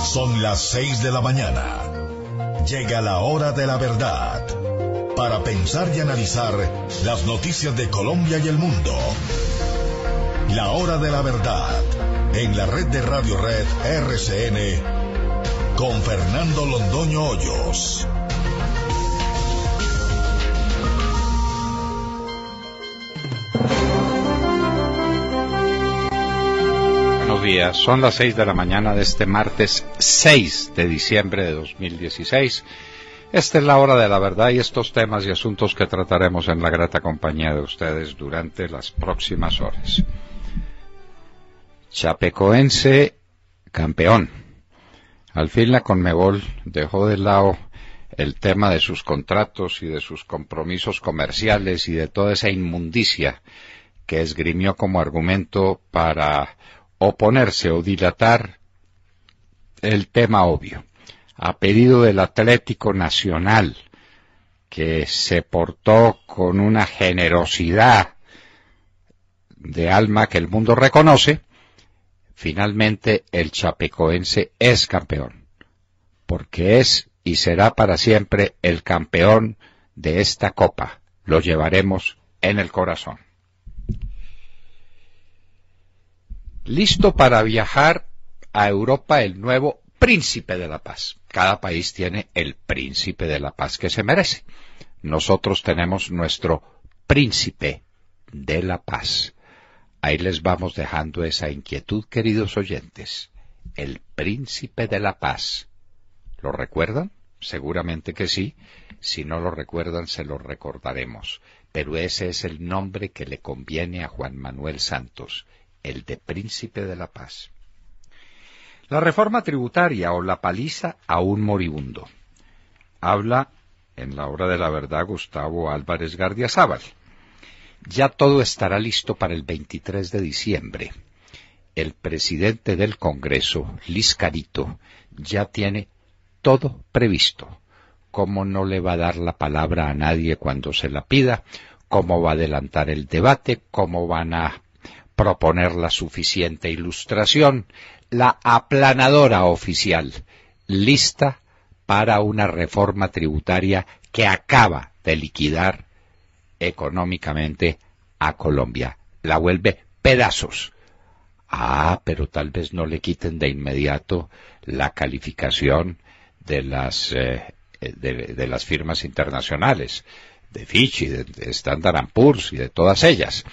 Son las 6 de la mañana. Llega la hora de la verdad. Para pensar y analizar las noticias de Colombia y el mundo. La hora de la verdad. En la red de Radio Red RCN. Con Fernando Londoño Hoyos. Buenos días, son las 6 de la mañana de este martes 6 de diciembre de 2016. Esta es la hora de la verdad y estos temas y asuntos que trataremos en la grata compañía de ustedes durante las próximas horas. Chapecoense campeón. Al fin la Conmebol dejó de lado el tema de sus contratos y de sus compromisos comerciales y de toda esa inmundicia que esgrimió como argumento para oponerse o dilatar el tema obvio. A pedido del Atlético Nacional, que se portó con una generosidad de alma que el mundo reconoce, finalmente el chapecoense es campeón, porque es y será para siempre el campeón de esta copa. Lo llevaremos en el corazón. Listo para viajar a Europa el nuevo príncipe de la paz. Cada país tiene el príncipe de la paz que se merece. Nosotros tenemos nuestro príncipe de la paz. Ahí les vamos dejando esa inquietud, queridos oyentes. El príncipe de la paz. ¿Lo recuerdan? Seguramente que sí. Si no lo recuerdan, se lo recordaremos. Pero ese es el nombre que le conviene a Juan Manuel Santos. El de príncipe de la paz. La reforma tributaria o la paliza a un moribundo. Habla en la hora de la verdad Gustavo Álvarez Gardiazabal. Ya todo estará listo para el 23 de diciembre. El presidente del Congreso, Liz Carito, ya tiene todo previsto. Cómo no le va a dar la palabra a nadie cuando se la pida, cómo va a adelantar el debate, cómo van a proponer la suficiente ilustración, la aplanadora oficial, lista para una reforma tributaria que acaba de liquidar económicamente a Colombia. La vuelve pedazos. Pero tal vez no le quiten de inmediato la calificación de las firmas internacionales, de Fitch y de Standard & Poor's y de todas ellas.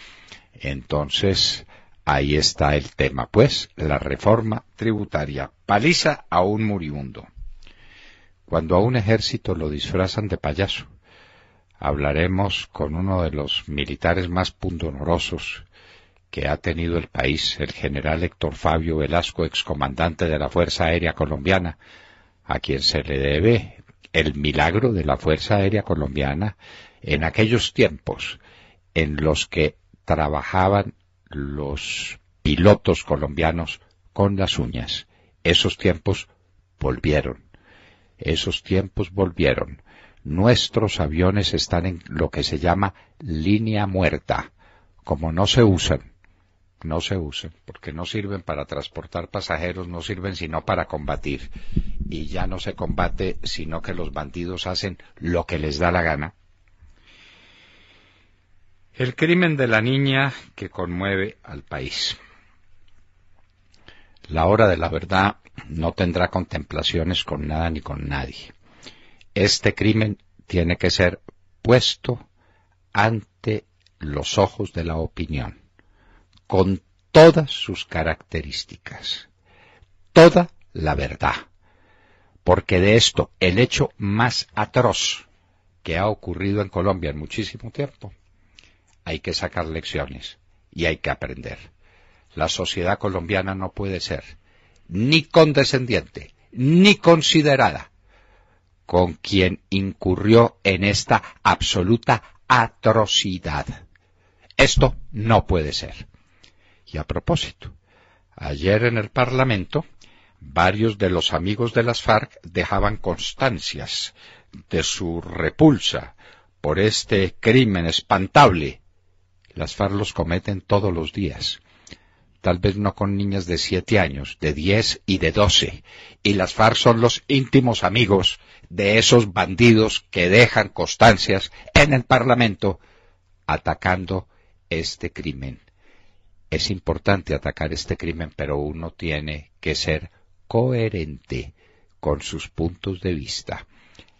Entonces, ahí está el tema, pues, la reforma tributaria, paliza a un moribundo. Cuando a un ejército lo disfrazan de payaso, hablaremos con uno de los militares más pundonorosos que ha tenido el país, el general Héctor Fabio Velasco, excomandante de la Fuerza Aérea Colombiana, a quien se le debe el milagro de la Fuerza Aérea Colombiana en aquellos tiempos en los que trabajaban los pilotos colombianos con las uñas. Esos tiempos volvieron. Nuestros aviones están en lo que se llama línea muerta. Como no se usan, porque no sirven para transportar pasajeros, no sirven sino para combatir. Y ya no se combate, sino que los bandidos hacen lo que les da la gana. El crimen de la niña que conmueve al país. La hora de la verdad no tendrá contemplaciones con nada ni con nadie. Este crimen tiene que ser puesto ante los ojos de la opinión, con todas sus características, toda la verdad, porque de esto, el hecho más atroz que ha ocurrido en Colombia en muchísimo tiempo, hay que sacar lecciones y hay que aprender. La sociedad colombiana no puede ser ni condescendiente, ni considerada con quien incurrió en esta absoluta atrocidad. Esto no puede ser. Y a propósito, ayer en el Parlamento, varios de los amigos de las FARC dejaban constancias de su repulsa por este crimen espantable. Las FARC los cometen todos los días. tal vez no con niñas de 7 años, de 10 y de 12. Y las FARC son los íntimos amigos de esos bandidos que dejan constancias en el Parlamento atacando este crimen. Es importante atacar este crimen, pero uno tiene que ser coherente con sus puntos de vista.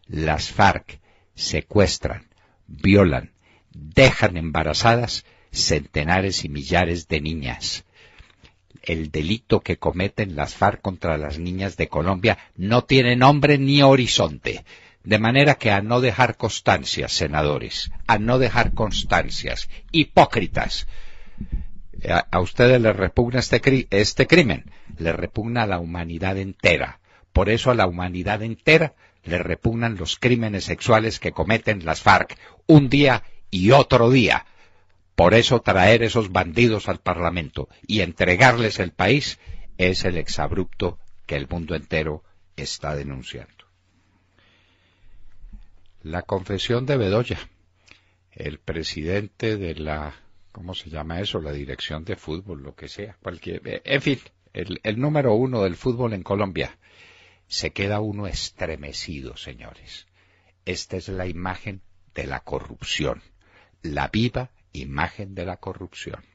Las FARC secuestran, violan, dejan embarazadas centenares y millares de niñas. El delito que cometen las FARC contra las niñas de Colombia no tiene nombre ni horizonte. De manera que a no dejar constancias, senadores, a no dejar constancias, hipócritas. A ustedes les repugna este crimen, les repugna a la humanidad entera. Por eso a la humanidad entera les repugnan los crímenes sexuales que cometen las FARC un día y otro día. Por eso traer esos bandidos al Parlamento y entregarles el país es el exabrupto que el mundo entero está denunciando. La confesión de Bedoya, el presidente de la, ¿cómo se llama eso? La dirección de fútbol, lo que sea, en fin, el número 1 del fútbol en Colombia. Se queda uno estremecido, señores. Esta es la imagen de la corrupción, la viva imagen de la corrupción.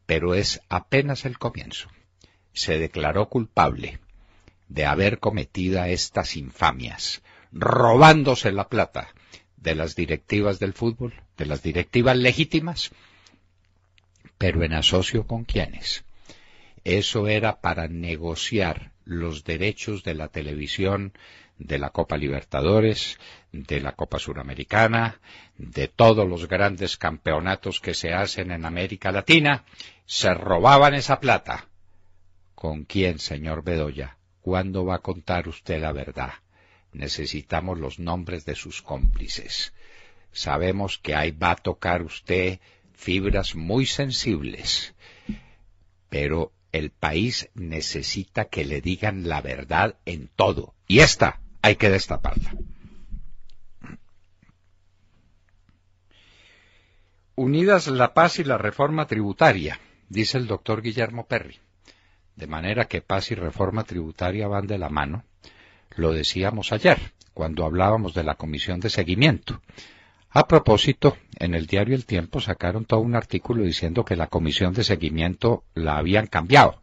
Pero es apenas el comienzo. Se declaró culpable de haber cometido estas infamias, robándose la plata de las directivas del fútbol, de las directivas legítimas, pero en asocio con quiénes. Eso era para negociar los derechos de la televisión, de la Copa Libertadores, de la Copa Suramericana, de todos los grandes campeonatos que se hacen en América Latina. Se robaban esa plata. ¿Con quién, señor Bedoya? ¿Cuándo va a contar usted la verdad? Necesitamos los nombres de sus cómplices. Sabemos que ahí va a tocar usted fibras muy sensibles, pero el país necesita que le digan la verdad en todo, y esta hay que destaparla. Unidas la paz y la reforma tributaria, dice el doctor Guillermo Perry, de manera que paz y reforma tributaria van de la mano. Lo decíamos ayer, cuando hablábamos de la comisión de seguimiento. A propósito, en el diario El Tiempo sacaron todo un artículo diciendo que la comisión de seguimiento la habían cambiado,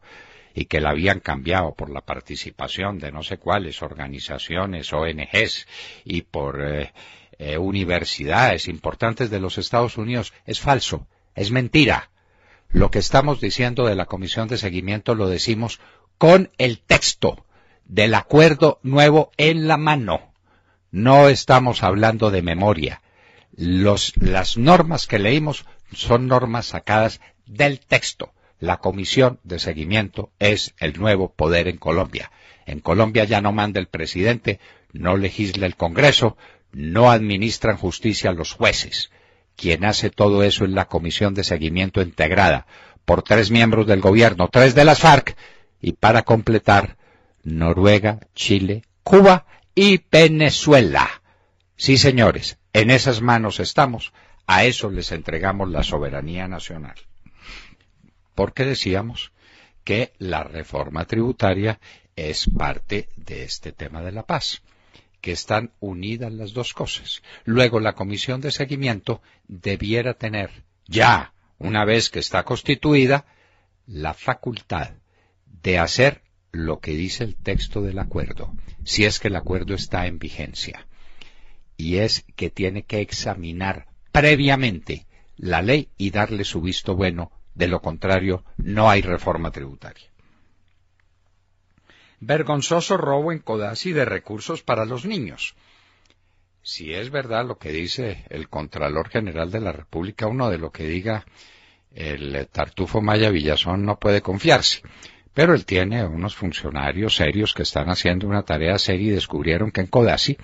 y que la habían cambiado por la participación de no sé cuáles organizaciones, ONGs, y por universidades importantes de los Estados Unidos. Es falso, es mentira. Lo que estamos diciendo de la comisión de seguimiento lo decimos con el texto del acuerdo nuevo en la mano. No estamos hablando de memoria. Las normas que leímos son normas sacadas del texto. La comisión de seguimiento es el nuevo poder en Colombia. En Colombia ya no manda el presidente, no legisla el Congreso, no administran justicia los jueces. Quien hace todo eso es la comisión de seguimiento integrada por 3 miembros del gobierno, 3 de las FARC, y para completar, Noruega, Chile, Cuba y Venezuela. Sí, señores, en esas manos estamos, a eso les entregamos la soberanía nacional. Porque decíamos que la reforma tributaria es parte de este tema de la paz, que están unidas las dos cosas. Luego la comisión de seguimiento debiera tener ya, una vez que está constituida, la facultad de hacer lo que dice el texto del acuerdo, si es que el acuerdo está en vigencia, y es que tiene que examinar previamente la ley y darle su visto bueno. De lo contrario, no hay reforma tributaria. Vergonzoso robo en Codazzi de recursos para los niños. Si es verdad lo que dice el Contralor General de la República, uno de lo que diga el Tartufo Maya Villazón no puede confiarse. Pero él tiene unos funcionarios serios que están haciendo una tarea seria y descubrieron que en Codazzi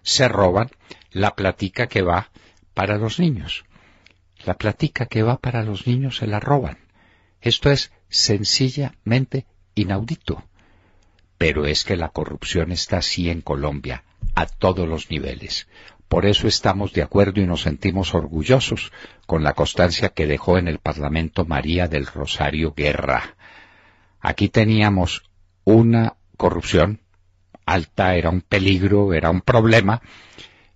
se roban la platica que va para los niños. La platica que va para los niños se la roban. Esto es sencillamente inaudito. Pero es que la corrupción está así en Colombia, a todos los niveles. Por eso estamos de acuerdo y nos sentimos orgullosos con la constancia que dejó en el Parlamento María del Rosario Guerra. Aquí teníamos una corrupción alta, era un peligro, era un problema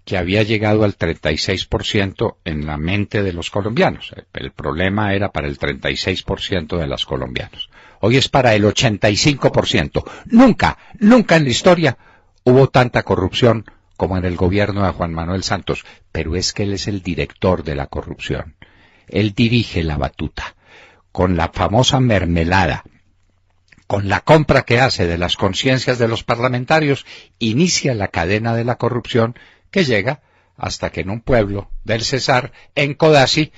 que había llegado al 36% en la mente de los colombianos. El problema era para el 36% de los colombianos. Hoy es para el 85%. Nunca en la historia hubo tanta corrupción como en el gobierno de Juan Manuel Santos, pero es que él es el director de la corrupción. Él dirige la batuta, con la famosa mermelada, con la compra que hace de las conciencias de los parlamentarios, inicia la cadena de la corrupción que llega hasta que en un pueblo del Cesar, en Codazzi,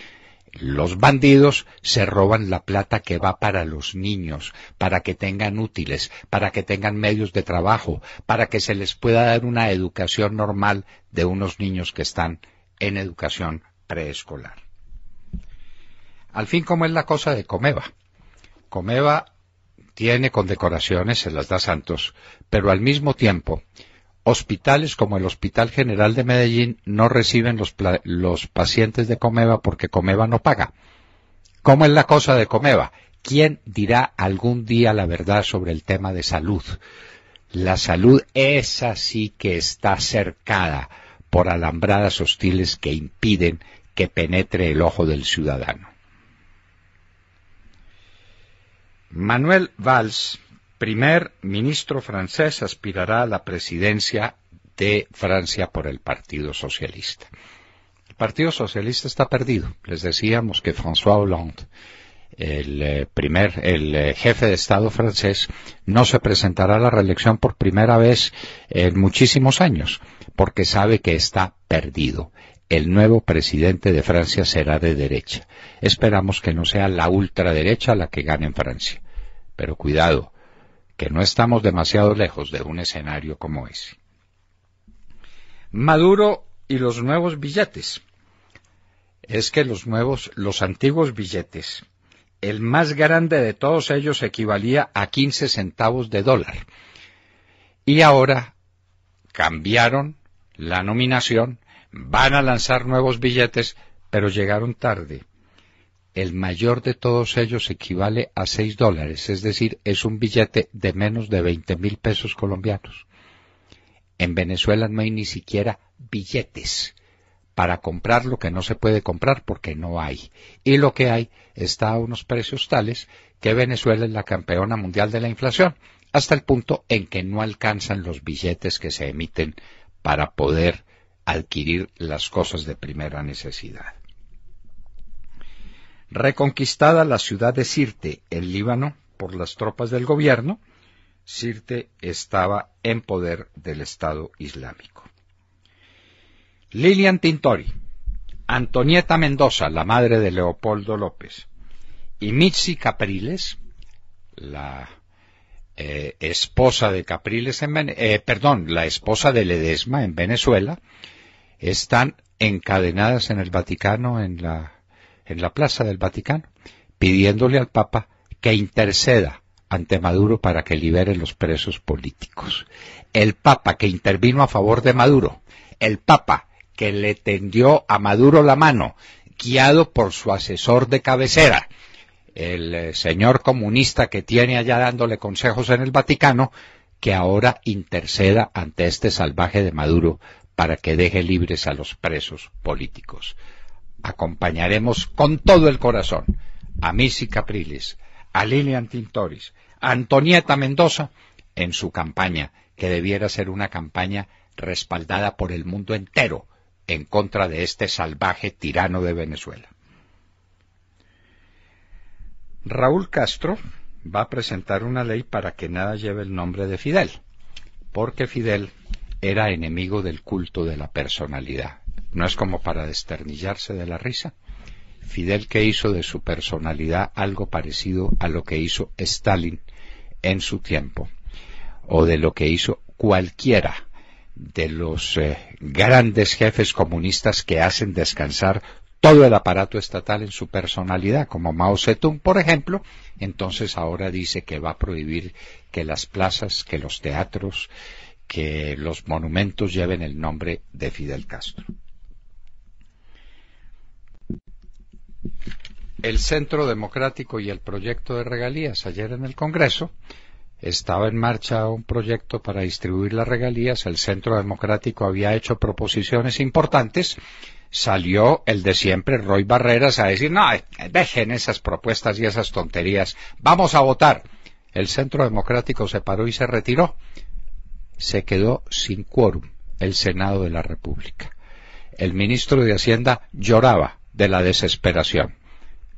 los bandidos se roban la plata que va para los niños, para que tengan útiles, para que tengan medios de trabajo, para que se les pueda dar una educación normal de unos niños que están en educación preescolar. Al fin, ¿cómo es la cosa de Comeva? Comeva tiene condecoraciones, se las da Santos, pero al mismo tiempo hospitales como el Hospital General de Medellín no reciben los pacientes de Comeva porque Comeva no paga. ¿Cómo es la cosa de Comeva? ¿Quién dirá algún día la verdad sobre el tema de salud? La salud esa sí que está cercada por alambradas hostiles que impiden que penetre el ojo del ciudadano. Manuel Valls, primer ministro francés, aspirará a la presidencia de Francia por el Partido Socialista. El Partido Socialista está perdido. Les decíamos que François Hollande, el jefe de Estado francés, no se presentará a la reelección por primera vez en muchísimos años, porque sabe que está perdido. El nuevo presidente de Francia será de derecha. Esperamos que no sea la ultraderecha la que gane en Francia. Pero cuidado, que no estamos demasiado lejos de un escenario como ese. Maduro y los nuevos billetes. Es que los antiguos billetes, el más grande de todos ellos equivalía a 15 centavos de dólar. Y ahora cambiaron la nominación, van a lanzar nuevos billetes, pero llegaron tarde. El mayor de todos ellos equivale a 6 dólares, es decir, es un billete de menos de 20.000 pesos colombianos. En Venezuela no hay ni siquiera billetes para comprar lo que no se puede comprar porque no hay. Y lo que hay está a unos precios tales que Venezuela es la campeona mundial de la inflación, hasta el punto en que no alcanzan los billetes que se emiten para poder adquirir las cosas de primera necesidad. Reconquistada la ciudad de Sirte, en Líbano, por las tropas del gobierno, Sirte estaba en poder del Estado Islámico. Lilian Tintori, Antonieta Mendoza, la madre de Leopoldo López, y Mitzi Capriles, la esposa de Capriles la esposa de Ledesma en Venezuela, están encadenadas en el Vaticano, en la plaza del Vaticano, pidiéndole al Papa que interceda ante Maduro para que libere los presos políticos. El Papa que intervino a favor de Maduro, el Papa que le tendió a Maduro la mano, guiado por su asesor de cabecera, el señor comunista que tiene allá dándole consejos en el Vaticano, que ahora interceda ante este salvaje de Maduro para que deje libres a los presos políticos. Acompañaremos con todo el corazón a Mitzi Capriles, a Lilian Tintori, a Antonieta Mendoza en su campaña, que debiera ser una campaña respaldada por el mundo entero en contra de este salvaje tirano de Venezuela. Raúl Castro va a presentar una ley para que nada lleve el nombre de Fidel, porque Fidel era enemigo del culto de la personalidad. No es como para desternillarse de la risa. Fidel, que hizo de su personalidad algo parecido a lo que hizo Stalin en su tiempo, o de lo que hizo cualquiera de los grandes jefes comunistas que hacen descansar todo el aparato estatal en su personalidad, como Mao Zedong, por ejemplo. Entonces ahora dice que va a prohibir que las plazas, que los teatros, que los monumentos lleven el nombre de Fidel Castro. El Centro Democrático y el proyecto de regalías. Ayer en el Congreso estaba en marcha un proyecto para distribuir las regalías. El Centro Democrático había hecho proposiciones importantes. Salió el de siempre, Roy Barreras, a decir, no, dejen esas propuestas y esas tonterías, vamos a votar. El Centro Democrático se paró y se retiró. Se quedó sin quórum el Senado de la República. El ministro de Hacienda lloraba de la desesperación.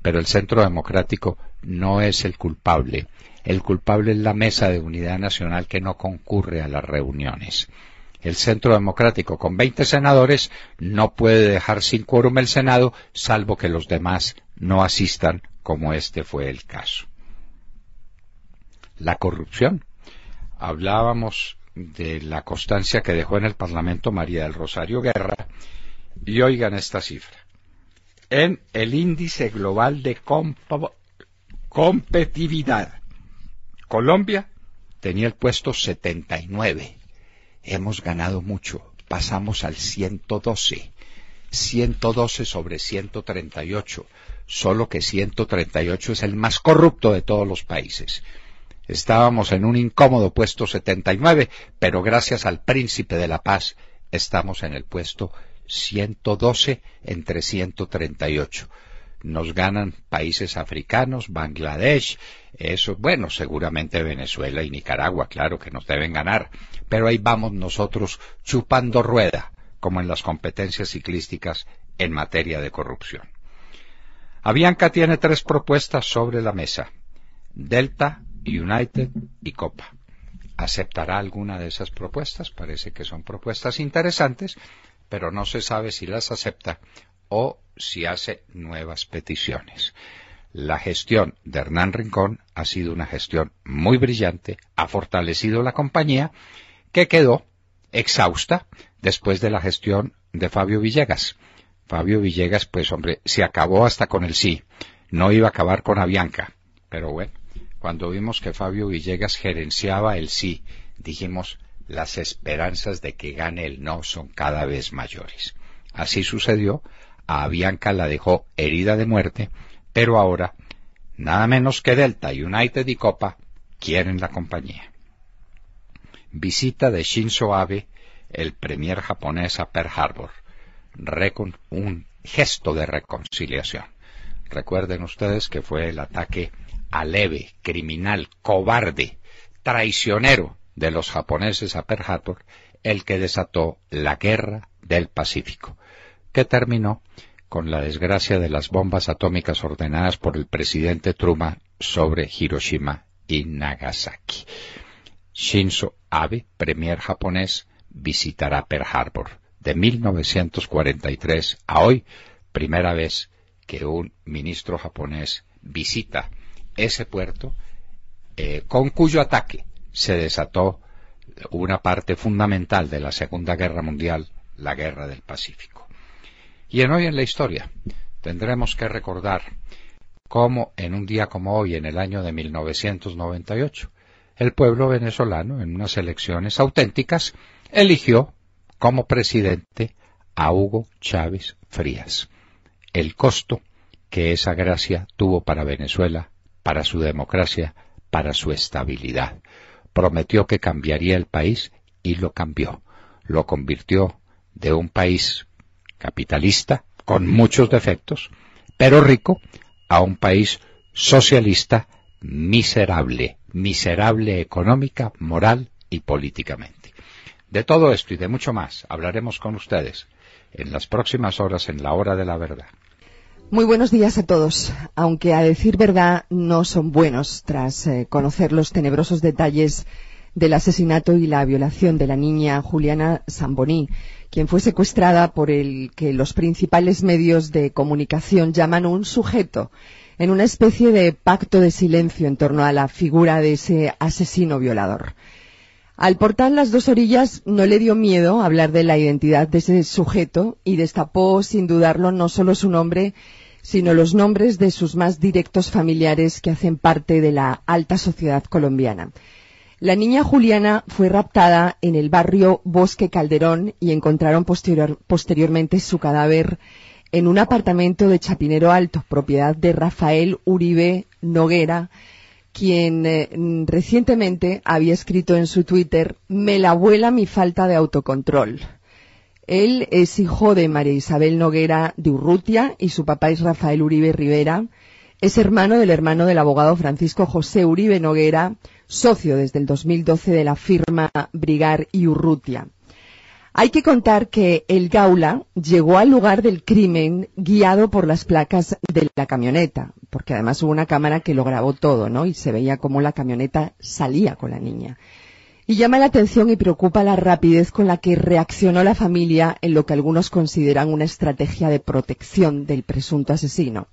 Pero el Centro Democrático no es el culpable. El culpable es la Mesa de Unidad Nacional que no concurre a las reuniones. El Centro Democrático, con 20 senadores, no puede dejar sin quórum el Senado, salvo que los demás no asistan, como este fue el caso. La corrupción. Hablábamos de la constancia que dejó en el Parlamento María del Rosario Guerra, y oigan esta cifra. En el índice global de competitividad, Colombia tenía el puesto 79. Hemos ganado mucho, pasamos al 112. 112 sobre 138, solo que 138 es el más corrupto de todos los países. Estábamos en un incómodo puesto 79, pero gracias al Príncipe de la Paz estamos en el puesto 112 entre 138. Nos ganan países africanos, Bangladesh, eso, bueno, seguramente Venezuela y Nicaragua, claro que nos deben ganar, pero ahí vamos nosotros chupando rueda, como en las competencias ciclísticas en materia de corrupción. Avianca tiene 3 propuestas sobre la mesa: Delta, United y Copa. ¿Aceptará alguna de esas propuestas? Parece que son propuestas interesantes, pero no se sabe si las acepta o si hace nuevas peticiones. La gestión de Hernán Rincón ha sido una gestión muy brillante, ha fortalecido la compañía, que quedó exhausta después de la gestión de Fabio Villegas. Fabio Villegas, pues hombre, se acabó hasta con el sí, no iba a acabar con Avianca, pero bueno, cuando vimos que Fabio Villegas gerenciaba el sí, dijimos, las esperanzas de que gane el no son cada vez mayores. Así sucedió, a Avianca la dejó herida de muerte, pero ahora, nada menos que Delta, United y Copa quieren la compañía. Visita de Shinzo Abe, el premier japonés, a Pearl Harbor, un gesto de reconciliación. Recuerden ustedes que fue el ataque aleve, criminal, cobarde, traicionero de los japoneses a Pearl Harbor el que desató la guerra del Pacífico, que terminó con la desgracia de las bombas atómicas ordenadas por el presidente Truman sobre Hiroshima y Nagasaki. Shinzo Abe, premier japonés, visitará Pearl Harbor. De 1943 a hoy, primera vez que un ministro japonés visita ese puerto, con cuyo ataque se desató una parte fundamental de la Segunda Guerra Mundial, la Guerra del Pacífico. Y en Hoy en la Historia tendremos que recordar cómo en un día como hoy, en el año de 1998, el pueblo venezolano, en unas elecciones auténticas, eligió como presidente a Hugo Chávez Frías. El costo que esa gracia tuvo para Venezuela, para su democracia, para su estabilidad. Prometió que cambiaría el país y lo cambió. Lo convirtió de un país capitalista, con muchos defectos, pero rico, a un país socialista miserable, miserable económica, moral y políticamente. De todo esto y de mucho más hablaremos con ustedes en las próximas horas en La Hora de la Verdad. Muy buenos días a todos. Aunque a decir verdad no son buenos tras conocer los tenebrosos detalles del asesinato y la violación de la niña Juliana Samboní, quien fue secuestrada por el que los principales medios de comunicación llaman un sujeto, en una especie de pacto de silencio en torno a la figura de ese asesino violador. Al portal Las Dos Orillas no le dio miedo hablar de la identidad de ese sujeto y destapó, sin dudarlo, no solo su nombre, sino los nombres de sus más directos familiares que hacen parte de la alta sociedad colombiana. La niña Juliana fue raptada en el barrio Bosque Calderón y encontraron posteriormente su cadáver en un apartamento de Chapinero Alto, propiedad de Rafael Uribe Noguera, quien recientemente había escrito en su Twitter: "Me la vuela mi falta de autocontrol". Él es hijo de María Isabel Noguera de Urrutia y su papá es Rafael Uribe Rivera. Es hermano del abogado Francisco José Uribe Noguera, socio desde el 2012 de la firma Brigar y Urrutia. Hay que contar que el Gaula llegó al lugar del crimen guiado por las placas de la camioneta, porque además hubo una cámara que lo grabó todo, ¿no? Y se veía cómo la camioneta salía con la niña. Y llama la atención y preocupa la rapidez con la que reaccionó la familia en lo que algunos consideran una estrategia de protección del presunto asesino.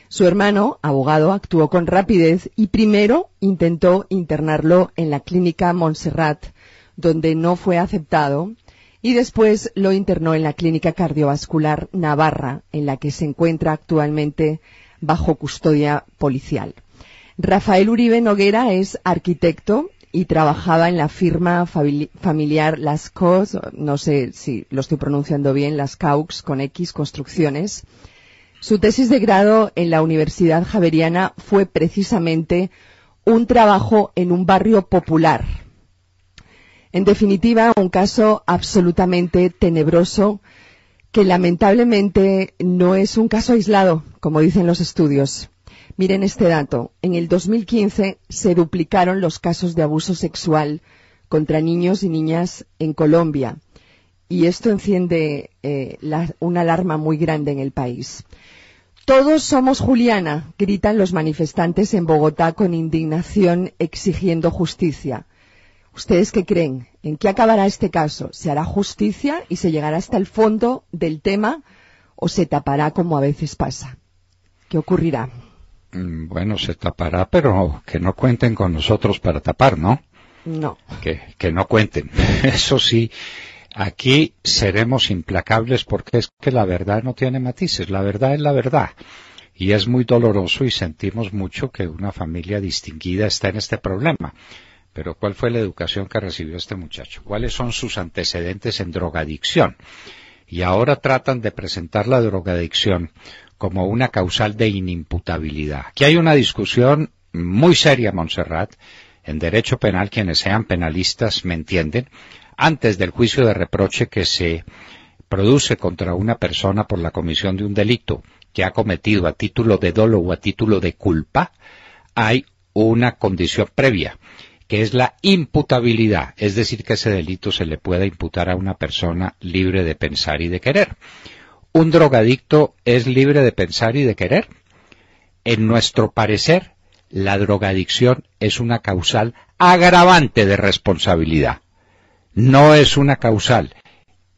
Su hermano, abogado, actuó con rapidez y primero intentó internarlo en la clínica Montserrat, donde no fue aceptado, y después lo internó en la clínica cardiovascular Navarra, en la que se encuentra actualmente bajo custodia policial. Rafael Uribe Noguera es arquitecto y trabajaba en la firma familiar Lascaux, no sé si lo estoy pronunciando bien, Lascaux con X Construcciones. Su tesis de grado en la Universidad Javeriana fue precisamente un trabajo en un barrio popular. En definitiva, un caso absolutamente tenebroso que lamentablemente no es un caso aislado, como dicen los estudios. Miren este dato. En el 2015 se duplicaron los casos de abuso sexual contra niños y niñas en Colombia. Y esto enciende una alarma muy grande en el país. Todos somos Juliana, gritan los manifestantes en Bogotá con indignación exigiendo justicia. ¿Ustedes qué creen? ¿En qué acabará este caso? ¿Se hará justicia y se llegará hasta el fondo del tema o se tapará como a veces pasa? ¿Qué ocurrirá? Bueno, se tapará, pero que no cuenten con nosotros para tapar, ¿no? No. Que no cuenten. Eso sí, aquí seremos implacables porque es que la verdad no tiene matices. La verdad es la verdad. Y es muy doloroso y sentimos mucho que una familia distinguida está en este problema. Pero ¿cuál fue la educación que recibió este muchacho? ¿Cuáles son sus antecedentes en drogadicción? Y ahora tratan de presentar la drogadicción como una causal de inimputabilidad. Aquí hay una discusión muy seria, Montserrat, en derecho penal, quienes sean penalistas me entienden, antes del juicio de reproche que se produce contra una persona por la comisión de un delito que ha cometido a título de dolo o a título de culpa, hay una condición previa, que es la imputabilidad, es decir, que ese delito se le pueda imputar a una persona libre de pensar y de querer. ¿Un drogadicto es libre de pensar y de querer? En nuestro parecer, la drogadicción es una causal agravante de responsabilidad. No es una causal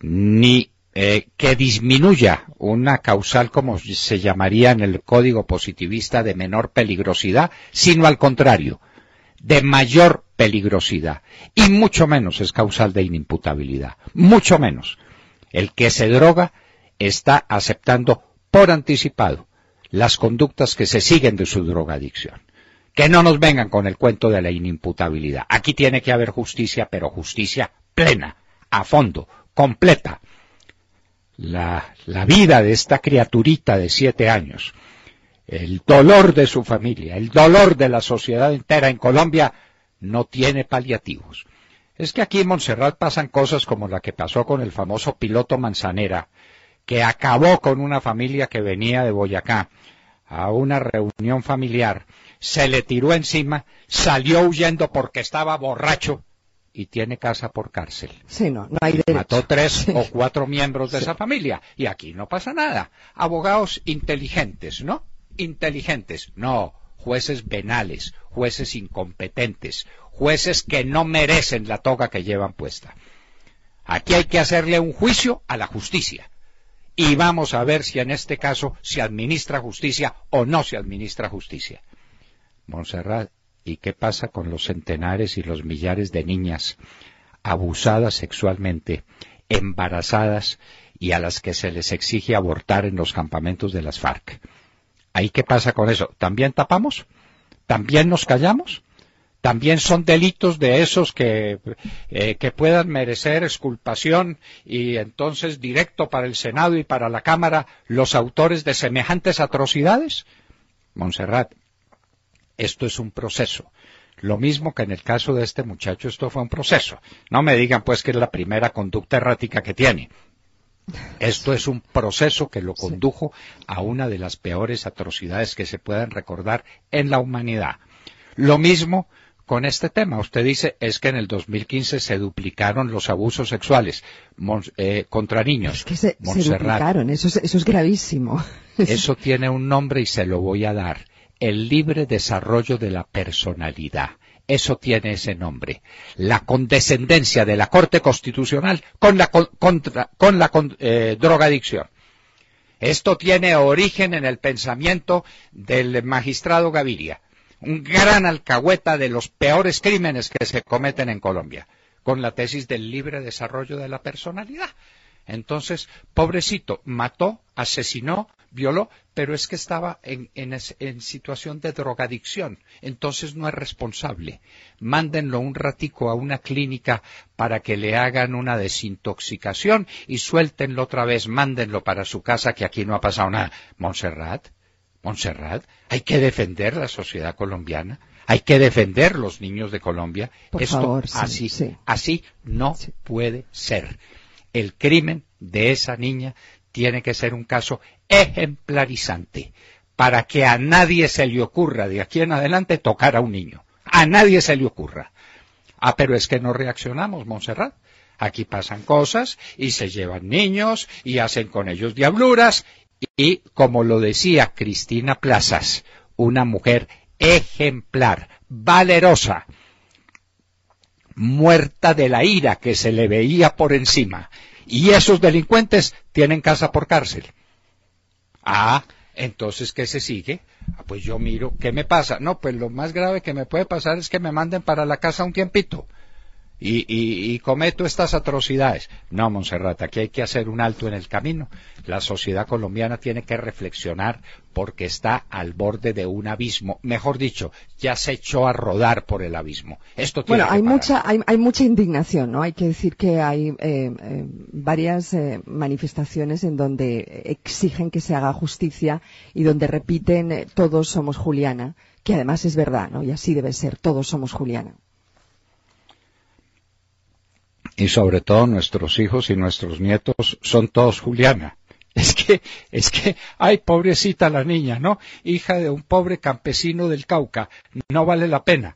ni que disminuya una causal como se llamaría en el código positivista de menor peligrosidad, sino al contrario, de mayor peligrosidad, y mucho menos es causal de inimputabilidad, mucho menos. El que se droga está aceptando por anticipado las conductas que se siguen de su drogadicción. Que no nos vengan con el cuento de la inimputabilidad. Aquí tiene que haber justicia, pero justicia plena, a fondo, completa. La vida de esta criaturita de 7 años, el dolor de su familia, el dolor de la sociedad entera en Colombia, no tiene paliativos. Es que aquí en Montserrat pasan cosas como la que pasó con el famoso piloto Manzanera, que acabó con una familia que venía de Boyacá a una reunión familiar, se le tiró encima, salió huyendo porque estaba borracho y tiene casa por cárcel. Sí, no hay derecho. Mató 3 o 4 miembros de esa familia y aquí no pasa nada. Abogados inteligentes, ¿no? Inteligentes, no, jueces venales, jueces incompetentes, jueces que no merecen la toga que llevan puesta. Aquí hay que hacerle un juicio a la justicia. Y vamos a ver si en este caso se administra justicia o no se administra justicia. Montserrat, ¿y qué pasa con los centenares y los millares de niñas abusadas sexualmente, embarazadas y a las que se les exige abortar en los campamentos de las FARC? ¿Ahí qué pasa con eso? ¿También tapamos? ¿También nos callamos? también son delitos de esos que puedan merecer exculpación y entonces directo para el Senado y para la Cámara los autores de semejantes atrocidades? Montserrat, esto es un proceso. Lo mismo que en el caso de este muchacho, esto fue un proceso. No me digan pues que es la primera conducta errática que tiene. Esto es un proceso que lo condujo a una de las peores atrocidades que se puedan recordar en la humanidad. Lo mismo con este tema. Usted dice, es que en el 2015 se duplicaron los abusos sexuales contra niños. Es que se duplicaron, eso es gravísimo. Eso tiene un nombre y se lo voy a dar. El libre desarrollo de la personalidad. Eso tiene ese nombre. La condescendencia de la Corte Constitucional con la drogadicción. Esto tiene origen en el pensamiento del magistrado Gaviria, un gran alcahueta de los peores crímenes que se cometen en Colombia, con la tesis del libre desarrollo de la personalidad. Entonces, pobrecito, mató, asesinó, violó, pero es que estaba en situación de drogadicción, entonces no es responsable. Mándenlo un ratico a una clínica para que le hagan una desintoxicación y suéltenlo otra vez, mándenlo para su casa que aquí no ha pasado nada. Montserrat, hay que defender la sociedad colombiana, hay que defender los niños de Colombia. Por favor, sí, así no puede ser. El crimen de esa niña tiene que ser un caso ejemplarizante para que a nadie se le ocurra de aquí en adelante tocar a un niño. A nadie se le ocurra. Pero es que no reaccionamos, Montserrat. Aquí pasan cosas y se llevan niños y hacen con ellos diabluras y, como lo decía Cristina Plazas, una mujer ejemplar, valerosa, muerta de la ira que se le veía por encima. Y esos delincuentes tienen casa por cárcel. Entonces, ¿qué se sigue? Pues yo miro, ¿qué me pasa? No, pues lo más grave que me puede pasar es que me manden para la casa un tiempito. Y cometo estas atrocidades. No, Montserrat, aquí hay que hacer un alto en el camino. La sociedad colombiana tiene que reflexionar porque está al borde de un abismo. Mejor dicho, ya se echó a rodar por el abismo. Esto tiene que parar. Hay mucha indignación, ¿no? Hay que decir que hay varias manifestaciones en donde exigen que se haga justicia y donde repiten todos somos Juliana, que además es verdad, ¿no? Y así debe ser, todos somos Juliana. Y sobre todo nuestros hijos y nuestros nietos son todos Juliana. Es que, ay, pobrecita la niña, ¿no? Hija de un pobre campesino del Cauca. No vale la pena.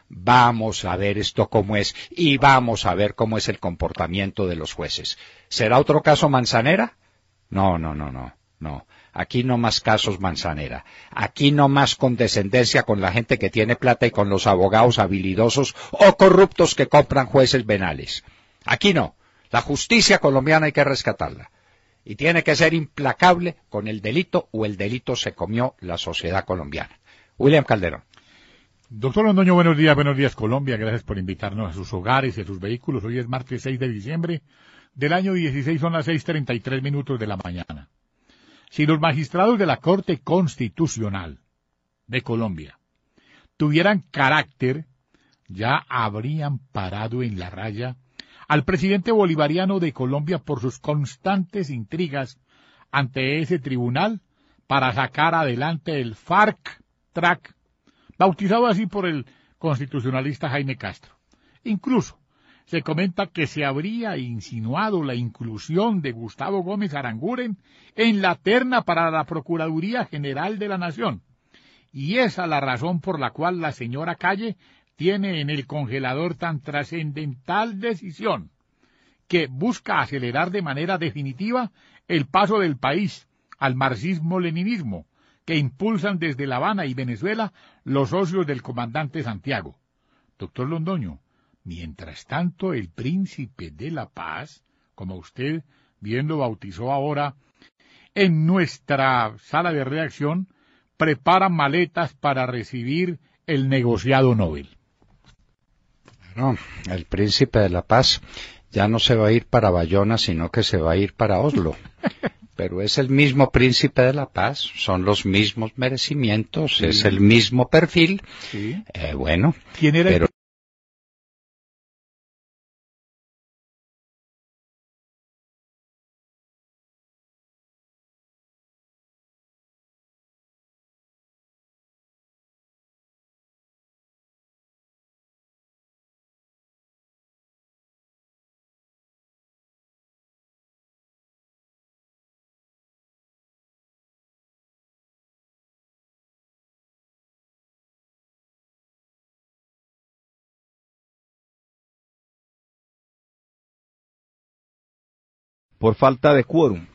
Vamos a ver esto cómo es y vamos a ver cómo es el comportamiento de los jueces. ¿Será otro caso Manzanera? No. Aquí no más casos Manzanera. Aquí no más condescendencia con la gente que tiene plata y con los abogados habilidosos o corruptos que compran jueces venales. Aquí no. La justicia colombiana hay que rescatarla. Y tiene que ser implacable con el delito o el delito se comió la sociedad colombiana. William Calderón. Doctor Londoño, buenos días Colombia. Gracias por invitarnos a sus hogares y a sus vehículos. Hoy es martes 6 de diciembre del año 16, son las 6:33 de la mañana. Si los magistrados de la Corte Constitucional de Colombia tuvieran carácter, ya habrían parado en la raya al presidente bolivariano de Colombia por sus constantes intrigas ante ese tribunal para sacar adelante el FARC-TRAC, bautizado así por el constitucionalista Jaime Castro. Incluso se comenta que se habría insinuado la inclusión de Gustavo Gómez Aranguren en la terna para la Procuraduría General de la Nación. Y esa es la razón por la cual la señora Calle tiene en el congelador tan trascendental decisión, que busca acelerar de manera definitiva el paso del país al marxismo-leninismo, que impulsan desde La Habana y Venezuela los socios del comandante Santiago. Doctor Londoño, mientras tanto, el príncipe de la paz, como usted bien lo bautizó ahora, en nuestra sala de redacción, prepara maletas para recibir el negociado Nobel. Bueno, el príncipe de la paz ya no se va a ir para Bayona, sino que se va a ir para Oslo. Pero es el mismo príncipe de la paz, son los mismos merecimientos, sí. Es el mismo perfil. Sí. Bueno, ¿quién era pero por falta de quórum.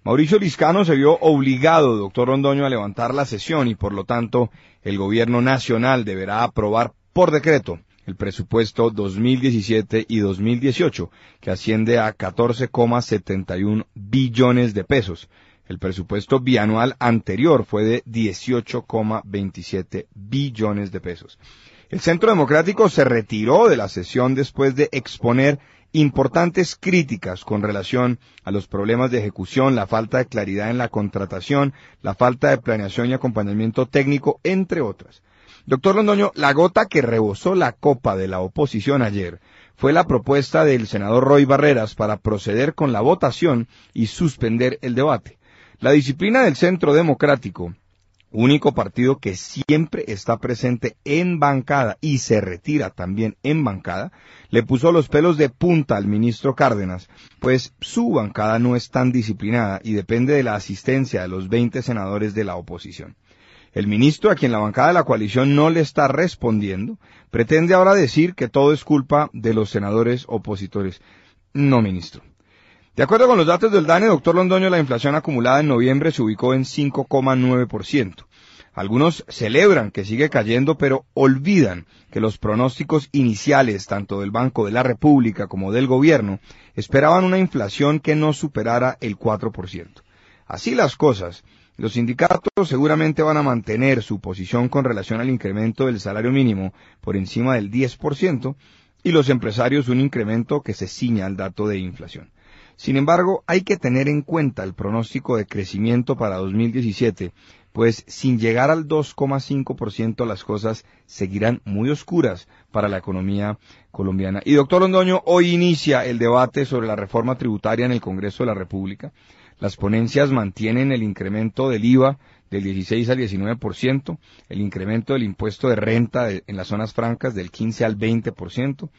Mauricio Liscano se vio obligado, doctor Londoño, a levantar la sesión y por lo tanto el gobierno nacional deberá aprobar por decreto el presupuesto 2017 y 2018, que asciende a 14,71 billones de pesos. El presupuesto bianual anterior fue de 18,27 billones de pesos. El Centro Democrático se retiró de la sesión después de exponer importantes críticas con relación a los problemas de ejecución, la falta de claridad en la contratación, la falta de planeación y acompañamiento técnico, entre otras. Doctor Londoño, la gota que rebosó la copa de la oposición ayer fue la propuesta del senador Roy Barreras para proceder con la votación y suspender el debate. La disciplina del Centro Democrático, único partido que siempre está presente en bancada y se retira también en bancada, le puso los pelos de punta al ministro Cárdenas, pues su bancada no es tan disciplinada y depende de la asistencia de los 20 senadores de la oposición. El ministro, a quien la bancada de la coalición no le está respondiendo, pretende ahora decir que todo es culpa de los senadores opositores. No, ministro. De acuerdo con los datos del DANE, doctor Londoño, la inflación acumulada en noviembre se ubicó en 5,9%. Algunos celebran que sigue cayendo, pero olvidan que los pronósticos iniciales, tanto del Banco de la República como del Gobierno, esperaban una inflación que no superara el 4%. Así las cosas, los sindicatos seguramente van a mantener su posición con relación al incremento del salario mínimo por encima del 10%, y los empresarios un incremento que se ciña al dato de inflación. Sin embargo, hay que tener en cuenta el pronóstico de crecimiento para 2017, pues sin llegar al 2,5% las cosas seguirán muy oscuras para la economía colombiana. Y doctor Londoño, hoy inicia el debate sobre la reforma tributaria en el Congreso de la República. Las ponencias mantienen el incremento del IVA del 16 al 19%, el incremento del impuesto de renta en las zonas francas del 15 al 20%,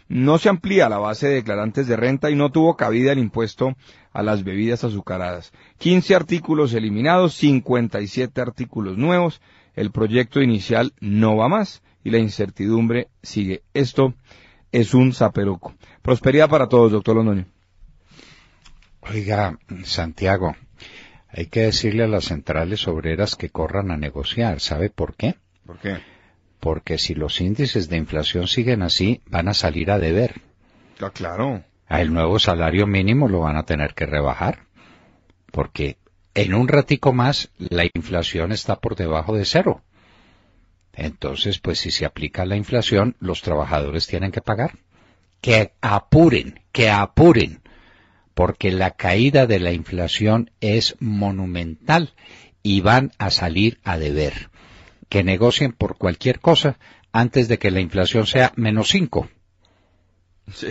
no se amplía la base de declarantes de renta y no tuvo cabida el impuesto a las bebidas azucaradas. 15 artículos eliminados, 57 artículos nuevos, el proyecto inicial no va más y la incertidumbre sigue. Esto es un zaperoco. Prosperidad para todos, doctor Londoño. Oiga, Santiago, hay que decirle a las centrales obreras que corran a negociar. ¿Sabe por qué? ¿Por qué? Porque si los índices de inflación siguen así, van a salir a deber. Claro. El nuevo salario mínimo lo van a tener que rebajar, porque en un ratico más la inflación está por debajo de 0. Entonces, pues si se aplica la inflación, los trabajadores tienen que pagar. Que apuren, porque la caída de la inflación es monumental y van a salir a deber. Que negocien por cualquier cosa antes de que la inflación sea menos 5. Sí.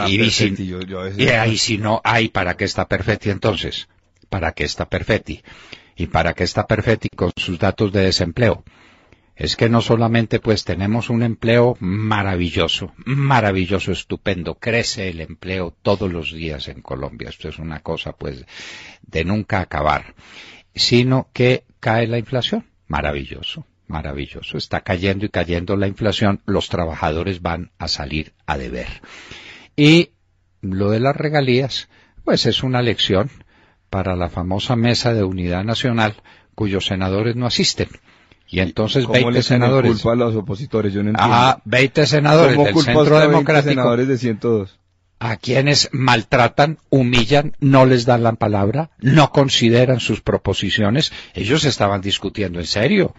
Y si no, ¿para qué está Perfetti entonces? ¿Para qué está Perfetti? ¿Y para qué está Perfetti con sus datos de desempleo? Es que no solamente pues tenemos un empleo maravilloso, estupendo, crece el empleo todos los días en Colombia, esto es una cosa pues de nunca acabar, sino que cae la inflación, maravilloso, está cayendo y cayendo la inflación, los trabajadores van a salir a deber. Y lo de las regalías, pues es una lección para la famosa mesa de unidad nacional, cuyos senadores no asisten. Y entonces 20 senadores. ¿Cómo culpa a los opositores? Yo no entiendo. 20 senadores del Centro Democrático. Senadores de 102. A quienes maltratan, humillan, no les dan la palabra, no consideran sus proposiciones. Ellos estaban discutiendo en serio.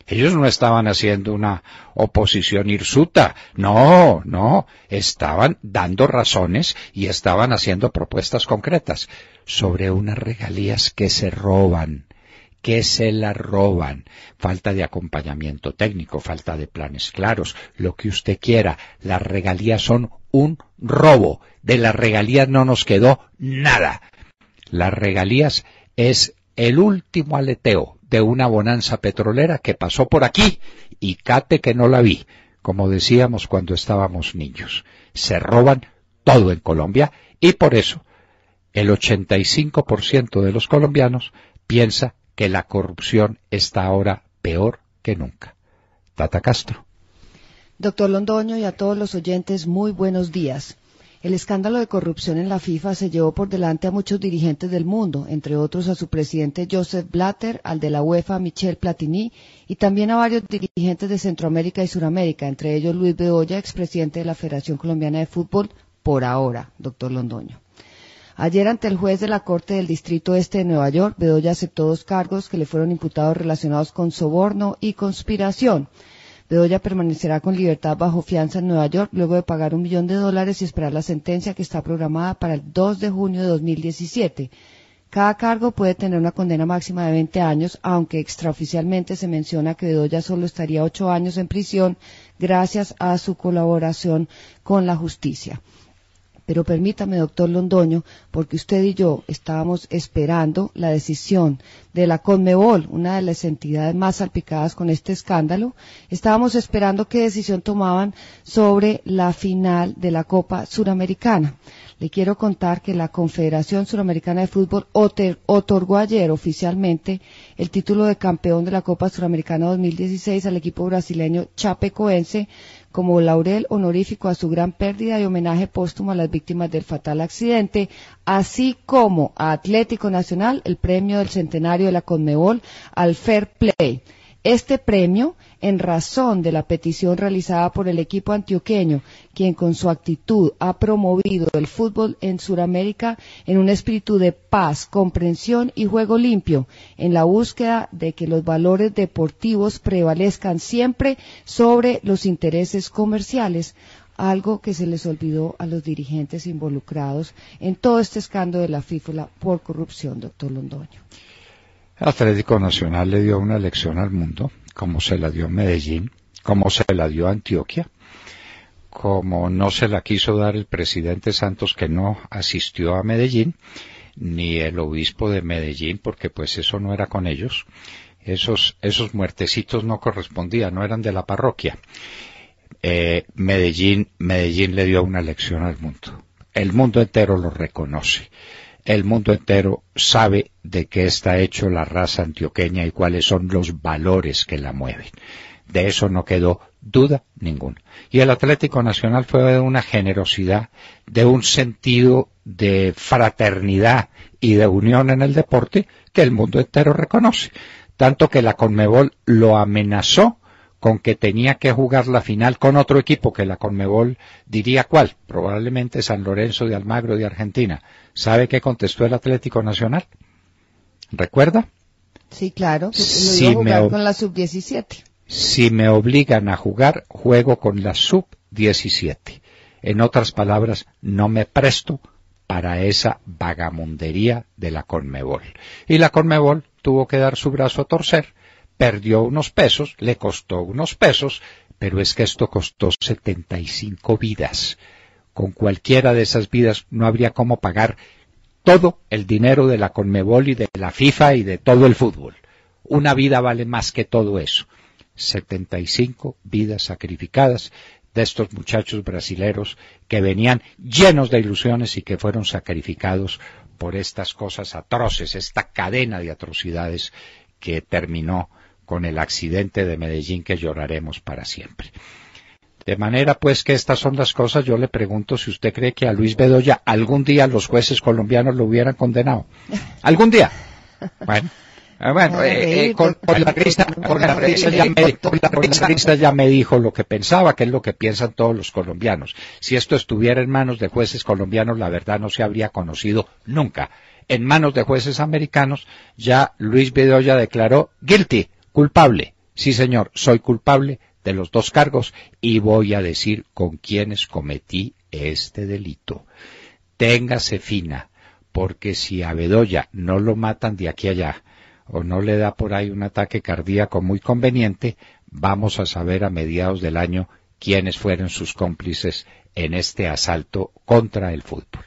Ellos no estaban haciendo una oposición hirsuta, no, estaban dando razones y estaban haciendo propuestas concretas sobre unas regalías que se roban, que se las roban. Falta de acompañamiento técnico, falta de planes claros, lo que usted quiera. Las regalías son un robo. De las regalías no nos quedó nada. Las regalías es el último aleteo de una bonanza petrolera que pasó por aquí y cate que no la vi, como decíamos cuando estábamos niños. Se roban todo en Colombia y por eso el 85% de los colombianos piensa que la corrupción está ahora peor que nunca. Tata Castro. Doctor Londoño y a todos los oyentes, muy buenos días. El escándalo de corrupción en la FIFA se llevó por delante a muchos dirigentes del mundo, entre otros a su presidente Joseph Blatter, al de la UEFA Michel Platini, y también a varios dirigentes de Centroamérica y Suramérica, entre ellos Luis Bedoya, expresidente de la Federación Colombiana de Fútbol, por ahora, doctor Londoño. Ayer, ante el juez de la Corte del Distrito Este de Nueva York, Bedoya aceptó 2 cargos que le fueron imputados relacionados con soborno y conspiración. Bedoya permanecerá con libertad bajo fianza en Nueva York luego de pagar $1 millón y esperar la sentencia que está programada para el 2 de junio de 2017. Cada cargo puede tener una condena máxima de 20 años, aunque extraoficialmente se menciona que Bedoya solo estaría 8 años en prisión gracias a su colaboración con la justicia. Pero permítame, doctor Londoño, porque usted y yo estábamos esperando la decisión de la Conmebol, una de las entidades más salpicadas con este escándalo. Estábamos esperando qué decisión tomaban sobre la final de la Copa Suramericana. Le quiero contar que la Confederación Suramericana de Fútbol otorgó ayer oficialmente el título de campeón de la Copa Suramericana 2016 al equipo brasileño Chapecoense, como laurel honorífico a su gran pérdida y homenaje póstumo a las víctimas del fatal accidente, así como a Atlético Nacional el premio del centenario de la Conmebol al Fair Play. Este premio, en razón de la petición realizada por el equipo antioqueño, quien con su actitud ha promovido el fútbol en Sudamérica en un espíritu de paz, comprensión y juego limpio, en la búsqueda de que los valores deportivos prevalezcan siempre sobre los intereses comerciales, algo que se les olvidó a los dirigentes involucrados en todo este escándalo de la FIFA por corrupción, doctor Londoño. Atlético Nacional le dio una lección al mundo, como se la dio Medellín, como se la dio Antioquia, como no se la quiso dar el presidente Santos, que no asistió a Medellín, ni el obispo de Medellín, porque pues eso no era con ellos. Esos muertecitos no correspondían, no eran de la parroquia. Medellín le dio una lección al mundo. El mundo entero lo reconoce. El mundo entero sabe de qué está hecho la raza antioqueña y cuáles son los valores que la mueven. De eso no quedó duda ninguna. Y el Atlético Nacional fue de una generosidad, de un sentido de fraternidad y de unión en el deporte que el mundo entero reconoce. Tanto que la Conmebol lo amenazó con que tenía que jugar la final con otro equipo, que la Conmebol diría cuál, probablemente San Lorenzo de Almagro de Argentina. ¿Sabe qué contestó el Atlético Nacional? ¿Recuerda? Sí, claro, que lo iba a jugar con la sub-17. Si me obligan a jugar, juego con la sub-17. En otras palabras, no me presto para esa vagamundería de la Conmebol. Y la Conmebol tuvo que dar su brazo a torcer. Perdió unos pesos, le costó unos pesos, pero es que esto costó 75 vidas. Con cualquiera de esas vidas no habría cómo pagar todo el dinero de la Conmebol y de la FIFA y de todo el fútbol. Una vida vale más que todo eso. 75 vidas sacrificadas de estos muchachos brasileros que venían llenos de ilusiones y que fueron sacrificados por estas cosas atroces, esta cadena de atrocidades que terminó con el accidente de Medellín que lloraremos para siempre. De manera pues que estas son las cosas. Yo le pregunto si usted cree que a Luis Bedoya algún día los jueces colombianos lo hubieran condenado. ¿Algún día? Bueno, por la risa ya me dijo lo que pensaba, que es lo que piensan todos los colombianos. Si esto estuviera en manos de jueces colombianos, la verdad no se habría conocido nunca. En manos de jueces americanos, ya Luis Bedoya declaró guilty, culpable, Sí, señor, soy culpable de los 2 cargos y voy a decir con quiénes cometí este delito. Téngase fina, porque si a Bedoya no lo matan de aquí a allá, o no le da por ahí un ataque cardíaco muy conveniente, vamos a saber a mediados del año quiénes fueron sus cómplices en este asalto contra el fútbol.